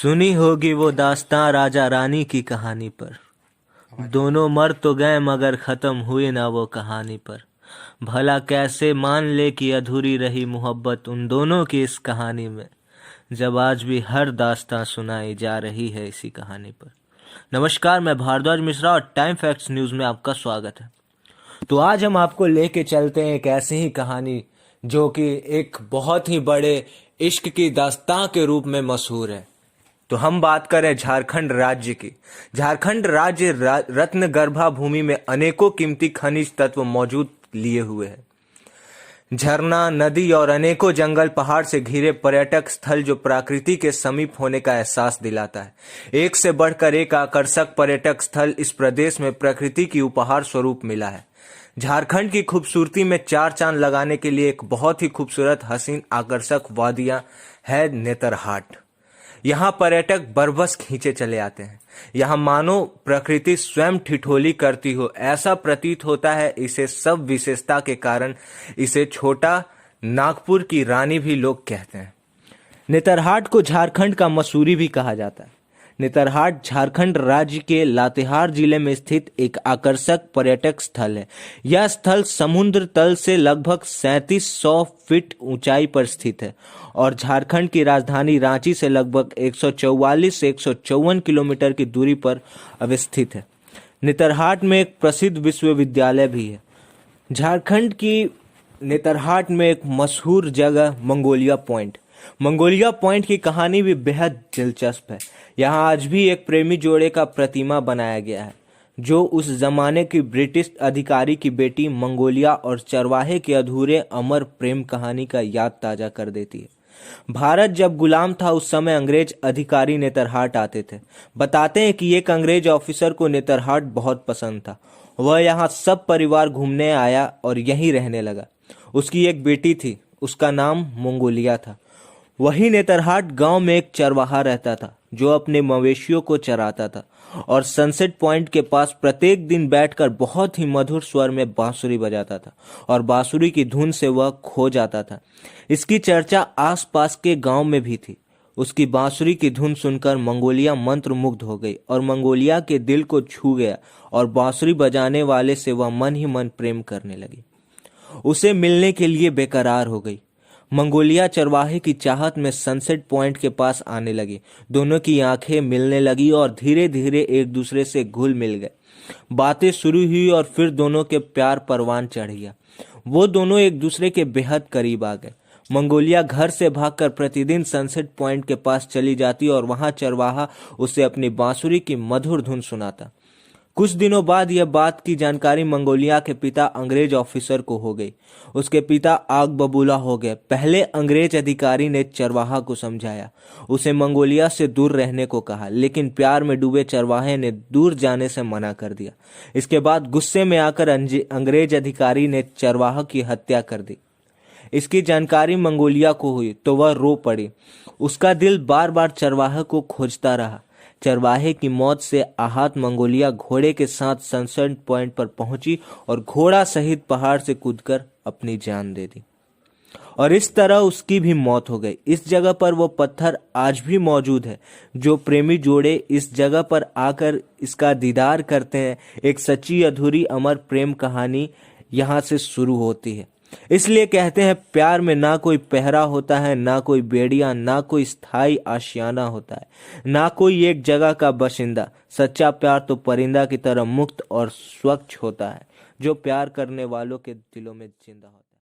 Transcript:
सुनी होगी वो दास्तां राजा रानी की कहानी पर। दोनों मर तो गए मगर खत्म हुई ना वो कहानी पर। भला कैसे मान ले कि अधूरी रही मोहब्बत उन दोनों की इस कहानी में, जब आज भी हर दास्तां सुनाई जा रही है इसी कहानी पर। नमस्कार, मैं भारद्वाज मिश्रा और टाइम फैक्ट्स न्यूज़ में आपका स्वागत है। तो आज हम आपको लेके चलते हैं एक ऐसी ही कहानी जो कि एक बहुत ही बड़े इश्क की दास्तां के रूप में मशहूर है। तो हम बात करें झारखंड राज्य की। झारखंड राज्य रत्न गर्भा भूमि में अनेकों कीमती खनिज तत्व मौजूद लिए हुए है। झरना, नदी और अनेकों जंगल पहाड़ से घिरे पर्यटक स्थल जो प्रकृति के समीप होने का एहसास दिलाता है। एक से बढ़कर एक आकर्षक पर्यटक स्थल इस प्रदेश में प्रकृति की उपहार स्वरूप मिला है। झारखंड की खूबसूरती में चार चांद लगाने के लिए एक बहुत ही खूबसूरत, हसीन, आकर्षक वादियां है नेतरहाट। यहाँ पर्यटक बरबस खींचे चले आते हैं। यहाँ मानो प्रकृति स्वयं ठिठोली करती हो ऐसा प्रतीत होता है। इसे सब विशेषता के कारण इसे छोटा नागपुर की रानी भी लोग कहते हैं। नेतरहाट को झारखंड का मसूरी भी कहा जाता है। नेतरहाट झारखंड राज्य के लातेहार जिले में स्थित एक आकर्षक पर्यटक स्थल है। यह स्थल समुद्र तल से लगभग 3700 फीट ऊंचाई पर स्थित है और झारखंड की राजधानी रांची से लगभग 144 से 154 किलोमीटर की दूरी पर अवस्थित है। नेतरहाट में एक प्रसिद्ध विश्वविद्यालय भी है। झारखंड की नेतरहाट में एक मशहूर जगह मंगोलिया पॉइंट। मंगोलिया पॉइंट की कहानी भी बेहद दिलचस्प है। यहाँ आज भी एक प्रेमी जोड़े का प्रतिमा बनाया गया है जो उस जमाने की ब्रिटिश अधिकारी की बेटी मंगोलिया और चरवाहे के अधूरे अमर प्रेम कहानी का याद ताजा कर देती है। भारत जब गुलाम था उस समय अंग्रेज अधिकारी नेतरहाट आते थे। बताते हैं कि एक अंग्रेज ऑफिसर को नेतरहाट बहुत पसंद था। वह यहाँ सब परिवार घूमने आया और यहीं रहने लगा। उसकी एक बेटी थी, उसका नाम मंगोलिया था। वही नेतरहाट गांव में एक चरवाहा रहता था जो अपने मवेशियों को चराता था और सनसेट पॉइंट के पास प्रत्येक दिन बैठकर बहुत ही मधुर स्वर में बांसुरी बजाता था और बांसुरी की धुन से वह खो जाता था। इसकी चर्चा आसपास के गांव में भी थी। उसकी बांसुरी की धुन सुनकर मंगोलिया मंत्रमुग्ध हो गई और मंगोलिया के दिल को छू गया और बांसुरी बजाने वाले से वह मन ही मन प्रेम करने लगी। उसे मिलने के लिए बेकरार हो गई। मंगोलिया चरवाहे की चाहत में सनसेट पॉइंट के पास आने लगी। दोनों की आंखें मिलने लगी और धीरे धीरे एक दूसरे से घुल मिल गए। बातें शुरू हुई और फिर दोनों के प्यार परवान चढ़ गया। वो दोनों एक दूसरे के बेहद करीब आ गए। मंगोलिया घर से भागकर प्रतिदिन सनसेट पॉइंट के पास चली जाती और वहां चरवाहा उसे अपनी बांसुरी की मधुर धुन सुनाता। कुछ दिनों बाद यह बात की जानकारी मंगोलिया के पिता अंग्रेज ऑफिसर को हो गई। उसके पिता आग बबूला हो गए। पहले अंग्रेज अधिकारी ने चरवाहा को समझाया, उसे मंगोलिया से दूर रहने को कहा, लेकिन प्यार में डूबे चरवाहे ने दूर जाने से मना कर दिया। इसके बाद गुस्से में आकर अंग्रेज अधिकारी ने चरवाहा की हत्या कर दी। इसकी जानकारी मंगोलिया को हुई तो वह रो पड़ी। उसका दिल बार बार चरवाहे को खोजता रहा। चरवाहे की मौत से आहत मंगोलिया घोड़े के साथ सनसेट पॉइंट पर पहुंची और घोड़ा सहित पहाड़ से कूदकर अपनी जान दे दी और इस तरह उसकी भी मौत हो गई। इस जगह पर वो पत्थर आज भी मौजूद है। जो प्रेमी जोड़े इस जगह पर आकर इसका दीदार करते हैं, एक सच्ची अधूरी अमर प्रेम कहानी यहाँ से शुरू होती है। इसलिए कहते हैं प्यार में ना कोई पहरा होता है, ना कोई बेड़िया, ना कोई स्थायी आशियाना होता है, ना कोई एक जगह का बाशिंदा। सच्चा प्यार तो परिंदा की तरह मुक्त और स्वच्छ होता है जो प्यार करने वालों के दिलों में जिंदा होता है।